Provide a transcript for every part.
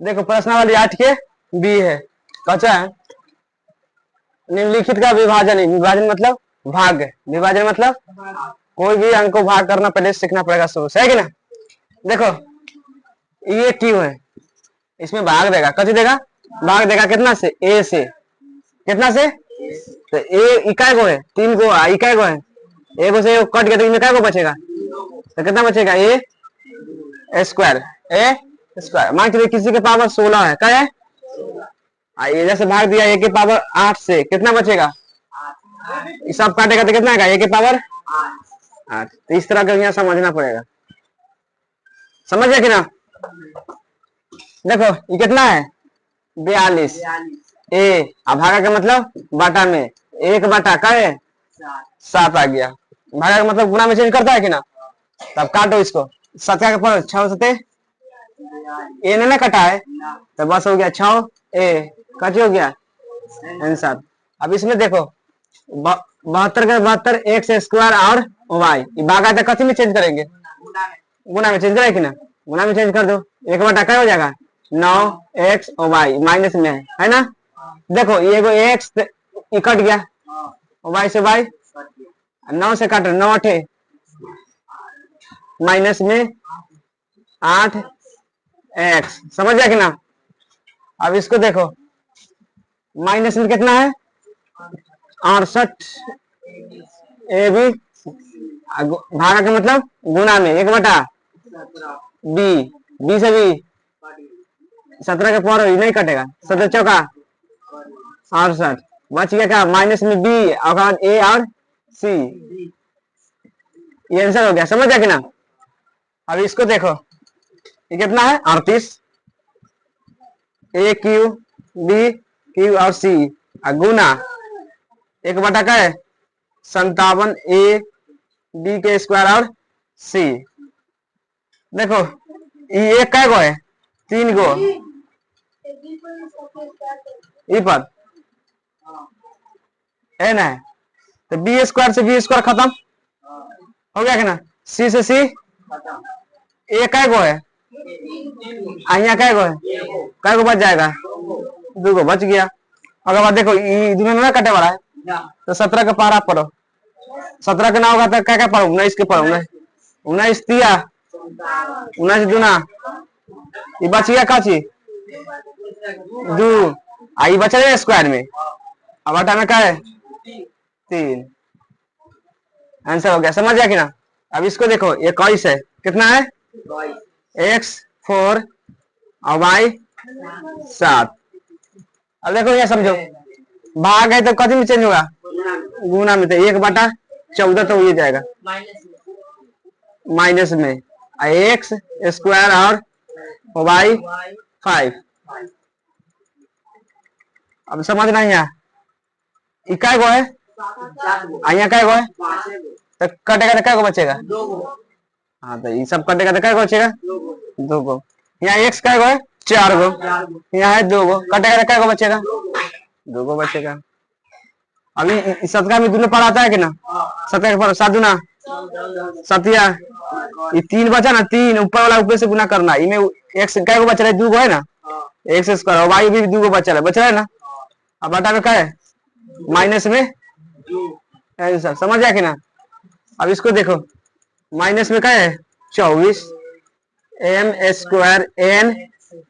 देखो प्रश्नावली 8 के बी है, कच्चा है निम्नलिखित का विभाजन है। विभाजन मतलब भाग, विभाजन मतलब कोई भी अंक को भाग करना पहले सीखना पड़ेगा शुरू से, है कि ना। देखो ये क्यू है, इसमें भाग देगा, कच्ची देगा, भाग देगा कितना से, ए से, कितना से, तो ए इकाई को है, 3 को इकाई को है, एक से कट गया तो इनमें क्या को बचेगा, तो कितना बचेगा, ए स्क्वायर, ए स्क्वायर। मान के किसी के पावर 16 है, क्या है, ये जैसे भाग दिया ए के पावर 8 से, कितना बचेगा, सब काटेगा तो कितना आएगा, ए के पावर 8। तो इस तरह का यहाँ समझना पड़ेगा, समझ गया कि ना। देखो ये कितना है, 42, ए अब भागा का मतलब बाटा में, 1 बाटा का है 7 आ गया, भागा का मतलब गुणा में चेंज करता है कि ना। तब काटो इसको, 7 का पर 6 सते ए ने ना कटा है, तो बस हो गया 6 ए, कट हो गया आंसर। अब इसमें देखो 72 का 72 एक्स स्क्वायर और वाई, भागा तो कथी में चेंज करेंगे, गुना में चेंज करेंगे कि ना, गुना में चेंज कर दो, 1 बटा क्या हो जाएगा 9 एक्स और वाई, माइनस में है ना। देखो ये एक्स कट गया, वाई से वाई 9 से काट 9 8 माइनस में 8 एक्स, समझ गया कि ना। अब इसको देखो माइनस में कितना है 68 ए बी, भागा का मतलब गुना में 1 बटा बी, बी से बी 17 का पावर नहीं कटेगा, 17 चौका 68, बच गया क्या माइनस में बी और ए और सी, ये आंसर हो गया, समझ गया कि ना। अब इसको देखो ये कितना है 38, ए क्यू बी क्यू और सी गुना 1 बटा का है 57 ए बी के स्क्वायर और सी। देखो ये एक कै गो है 3 गो ई पर है ना, तो बी स्क्वायर से बी स्क्वायर खत्म हो गया कि ना, सी से सी ए कै गो है, यहाँ कै गो है, कै गो बच जाएगा 2 गो बच गया। अगर बात देखो दोनों ना कटे वाला है, तो 17 का पारा पढ़ो, 17 का ना होगा तो क्या क्या पढ़ो 19 के पढ़ो, 19 तिया 19 दूना, ये बच गया का चीज 2, आई बचा है स्क्वायर में, अब आटा में क्या है 3, आंसर हो गया, समझ गया कि ना। अब इसको देखो ये 21 है, कितना है x 4 और y 7। अब देखो ये समझो भाग है तो कथी में चेंज होगा, गुना में, तो 1 बटा 14 तो ये जाएगा माइनस में एक्स स्क्वायर और वाई 5। अब समझना यहाँ इकाई गो है, यहाँ क्या गो है, तो कटेगा तो क्या को बचेगा, हाँ तो ये सब कटेगा तो क्या को बचेगा 2 गो, यहाँ एक्स क्या गो है 4 गो, यहाँ है 2 गो, कटेगा तो क्या को बचेगा 2 गो बचेगा। अभी सतका में दोनों पर आता है कि ना, 17 पर 7 दूना 7या, ये 3 बचा ना, 3 ऊपर वाला ऊपर से गुना करना, इनमें एक्स क्या को बच रहा है 2 गो है ना, एक्स स्क्वायर और वाई भी 2 गो बच रहा है ना। अब बटा में क्या है माइनस में, सर समझ गया कि ना। अब इसको देखो माइनस में क्या है 24 एम स्क्वायर एन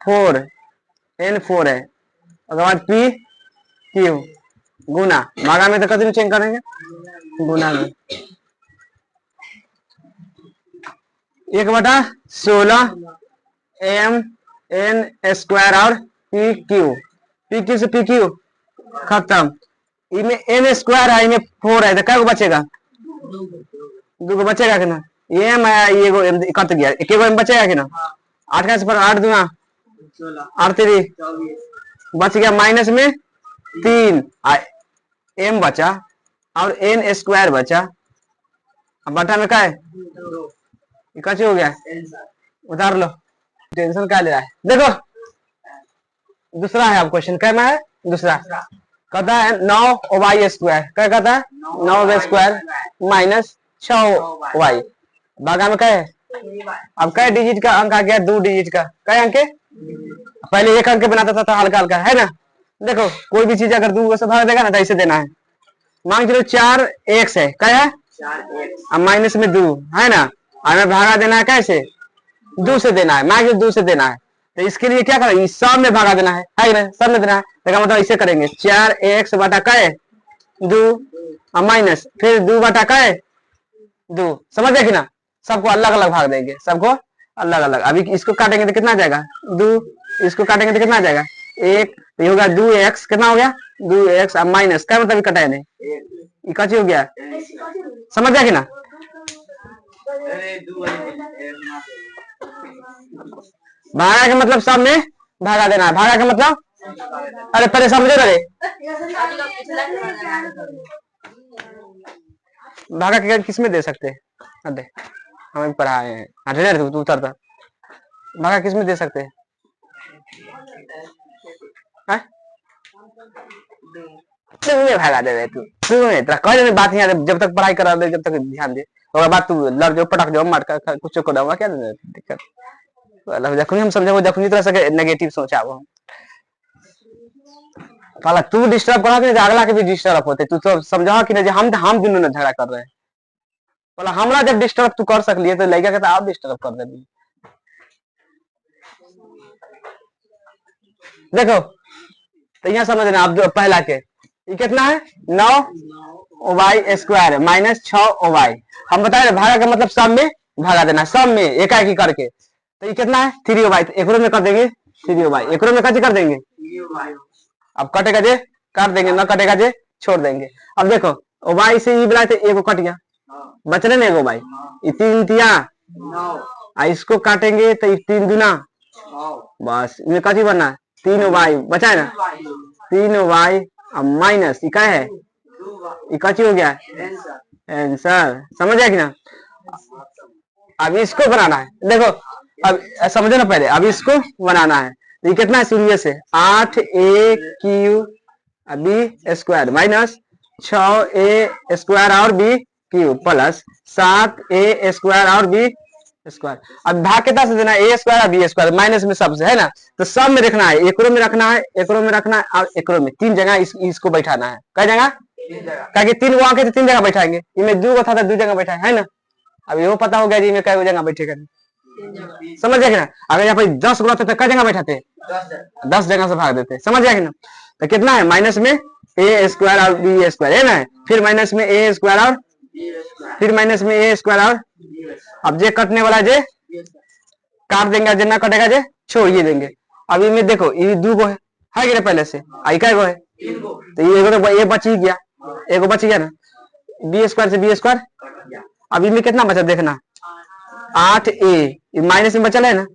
4 है, उसके बाद पी क्यू गुना, भागा में तो कभी चेंज करेंगे गुना में, 1 बटा 16 एम एन स्क्वायर और पी क्यू से पी क्यू खत्म, इनमें एन स्क्वायर है, इनमें 4 है, तो क्या बचेगा 2 को बचेगा कि ना, ये एम आया ये कट गया, एक एम बचेगा कि ना, 8 का पर 8 दूना 8 3 बच गया, माइनस में 3 एम बचा और एन स्क्वायर बचा, अब बटा में क्या है कैसे हो गया, उतार लो, टेंशन क्या ले रहा है। देखो दूसरा है, अब क्वेश्चन कहना है दूसरा, कहता है 9 वाई स्क्वायर, क्या कहता है 9 वाई स्क्वायर माइनस 6 वाई, भागा में क्या है, अब क्या डिजिट का अंक आ गया 2 डिजिट का, क्या अंक है पहले एक अंक बनाता था तो हल्का हल्का, है ना। देखो कोई भी चीज अगर 2 से भाग देगा ना तो ऐसे देना है। मान चलो 4x है, क्या है, अब माइनस में 2 है ना, हमें भागा देना है कैसे, 2 से देना है, मान 2 से देना है। तो इसके लिए क्या करेंगे, सब में भागा देना है ना, सब में देना है। तो मतलब इसे करेंगे 4x बटा कै 2 माइनस फिर 2 बटा कै 2, समझ गए कि ना। सबको अलग अलग भाग देंगे, सबको अलग अलग। अभी इसको काटेंगे तो कितना आ जाएगा 2, इसको काटेंगे तो कितना आ जाएगा 1, तो ये होगा 2x, कितना हो गया 2x, अब माइनस क्या मतलब कटा है नहीं, ये कची हो गया, समझ गया कि ना। भागा के मतलब सब में भागा देना है, भागा के मतलब, अरे पहले समझो ना रे, भागा के किस में दे सकते हैं, अरे हमें पढ़ाए हैं, हटे तू उतरता, भागा किस में दे सकते हैं, भागा दे तू तेरा कह बात नहीं, जब तक पढ़ाई करा दे, जब तक ध्यान दे, और बात तू लड़ जाओ, पटक जाओ, मार कर कुछ करूंगा क्या दिक्कत, जखनी हम समझे जखनी तरह से नेगेटिव सोचा वो पहला तू डिस्टर्ब करा कि अगला के भी डिस्टर्ब होते, तू तो समझा कि नहीं, हम दोनों ने झगड़ा कर रहे हैं, बोला हमरा जब डिस्टर्ब तू कर सकलिए तो लड़का के तो आप डिस्टर्ब कर देंगे। देखो तो यहाँ समझना आप, जो पहला के ये कितना है 9y स्क्वायर माइनस 6y, हम बता रहे भागा का मतलब सब में भागा देना, सब में एक एक करके, तो ये कितना है 3y, तो एक में कर देंगे 3y, एक में कैसे कर देंगे, अब कटेगा जे काट देंगे, ना कटेगा जे छोड़ देंगे। अब देखो y से ये बुलाए थे, एगो कट गया, बचने में एगो y, ये 3 तिया, इसको काटेंगे तो 3 दूना, बस ये कची बनना है 3y बचा है ना, 3y माइनस क्या है, ये कची हो गया आंसर, समझ आया कि ना। अब इसको बनाना है, देखो अब समझो ना पहले, अब इसको बनाना है, तो ये कितना है सूर्य से 8a³ b square minus 6a square और b³ प्लस 7a स्क्वायर और b स्क्वायर। अब भाग कितना से देना है, a स्क्वायर और b स्क्वायर माइनस में सबसे, है ना, तो सब में रखना है, एकरो में रखना है, एकरो में रखना है और एकरो में, 3 जगह इसको बैठाना है, कै जगह, क्या 3 वहां के 3 जगह बैठाएंगे, इनमें 2 था तो 2 जगह बैठा है ना। अब ये पता हो गया जी में कै जगह बैठेगा, समझ गया ना। अगर यहाँ पे 10 गुना तो कै जगह बैठाते, 10 जगह से भाग देते, समझ गया ना। तो कितना है माइनस में a स्क्वायर और b स्क्वायर, है ना, फिर माइनस में a स्क्वायर और फिर माइनस में a स्क्वायर और, अब जे कटने वाला जे काट देंगे, जे ना कटेगा जे छोड़ ही देंगे। अब इनमें देखो ये 2 गो है कि पहले से, आई क्या गो है, तो ये बच ही गया, एगो बच गया ना, b स्क्वायर से b स्क्वायर। अब इनमें कितना बचा देखना 8a, माइनस में बचल है ना,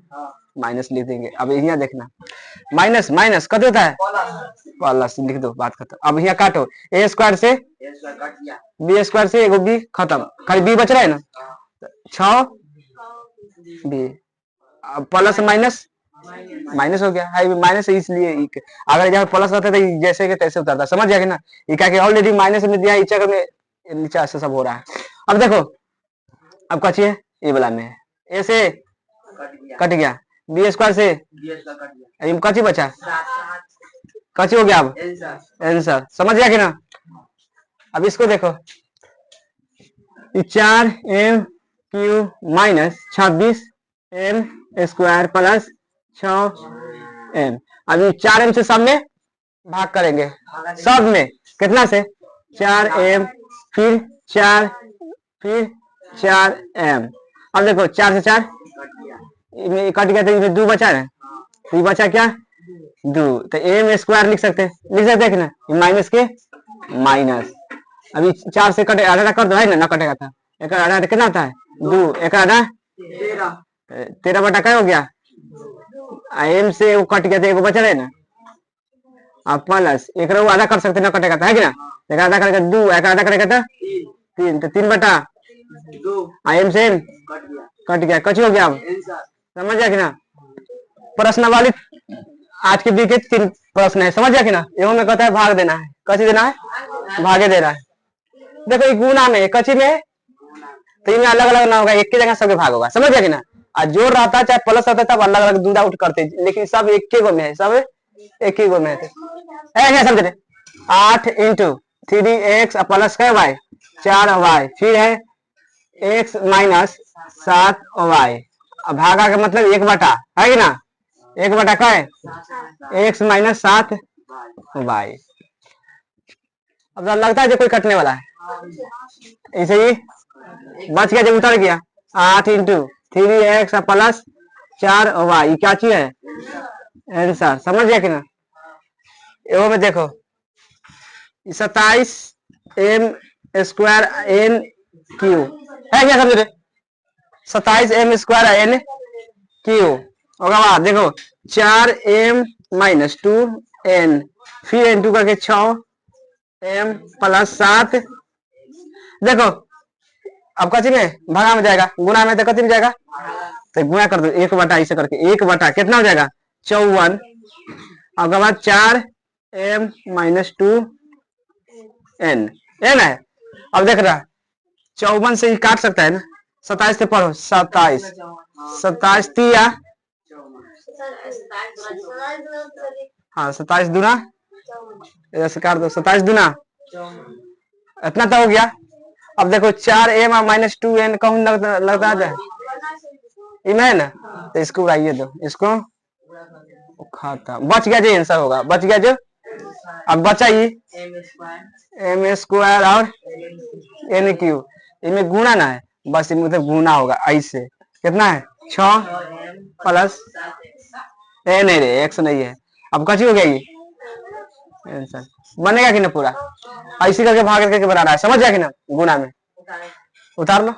माइनस लिख देंगे। अब यहाँ देखना माइनस माइनस कत होता है प्लस, लिख दो बात खत्म। अब यहाँ काटो a स्क्वायर से b स्क्वायर से एगो b खत्म, खाली b बच रहा है ना, 6b, अब प्लस माइनस माइनस हो गया है, माइनस है इसलिए, अगर जहाँ प्लस रहता तो जैसे के तैसे उतरता, समझ गया कि ना। ये क्या ऑलरेडी माइनस में दिया, चक्कर में नीचे से सब हो रहा है। अब देखो अब कची है ये वाला में, ए से कट गया, बी स्क्वायर से कची बचा, कची हो गया, अब आंसर, समझ गया कि ना। अब इसको देखो 4m³ minus 26m square plus 6m। अभी 4m से सब में भाग करेंगे, सब में कितना से 4m फिर 4 फिर 4m। अब देखो 4 से 4 कट गया, तो इसमें 2 बचा है, तो ये बचा क्या 2, तो m स्क्वायर लिख सकते हैं कि ना, माइनस के माइनस। अभी 4 से कटे आधा कर दो, है ना, कटेगा था, एक आधा कितना होता है 2, एक आधा 13 बटा क्या हो गया, m से वो कट गया, तो एक बचा है ना, अब प्लस एक आधा कर सकते ना, कटेगा था, है कि ना, एक आधा करेगा 2, एक आधा करेगा था 3, तो 3 बटा m से कट गया, कच हो गया। अब समझ गया कि ना। प्रश्न वाली आज के बी के 3 प्रश्न है, समझ गया कि ना। एवं में कहता है भाग देना है, कची देना है, भागे देना है। देखो ये गुना में कची में, तो इनमें अलग अलग ना होगा, एक की जगह सबके भाग होगा, समझ गया कि ना। और जोड़ रहता है चाहे प्लस रहता है तब अलग अलग दूध आउट करते, लेकिन सब एक के गो में है, सब एक ही गो में है। ऐसे समझ 8 इंटू 3x प्लस क्या वाई 4y, फिर है x माइनस 7y, भागा का मतलब 1/, है कि ना, 1/, क्या है x माइनस 7y। अब लगता है जो कोई कटने वाला है, ऐसे ही बच गया जब उतर गया। 8 इंटू 3x प्लस 4y, क्या चीज है आंसर, समझ गया कि ना। एगो में देखो 27 m स्क्वायर n क्यू है, क्या समझ रहे, 27 m स्क्वायर n क्यू होगा। बाद देखो 4m माइनस 2n, फिर n2 करके 6m प्लस 7। देखो अब कथी में भागा में जाएगा, गुना में तो कथी में जाएगा, तो गुना कर दो 1/, ऐसे करके 1/, कितना हो जाएगा 54। अब बाद 4m माइनस 2n n है। अब देख रहा 54 से ही काट सकता है ना, 27 से पढ़ो 27, 27 तिया, हाँ 27 दूना, इधर से काट दो 27 दूना, इतना तो हो गया। अब देखो 4m माइनस 2n कहूँ लगता है इमें है ना, तो इसको उड़ाइए दो, इसको खाता बच गया जो आंसर होगा, बच गया जो। अब बचा ही m स्क्वायर और n क्यू, इनमें गुणा ना है, बस इनमें मतलब गुणा होगा, ऐसे कितना है 6 प्लस n है रे, x नहीं है। अब कची हो गया ये आंसर, बनेगा कि ना पूरा, ऐसे करके भाग करके बनाना है, समझ गया कि ना, गुणा में उतार लो।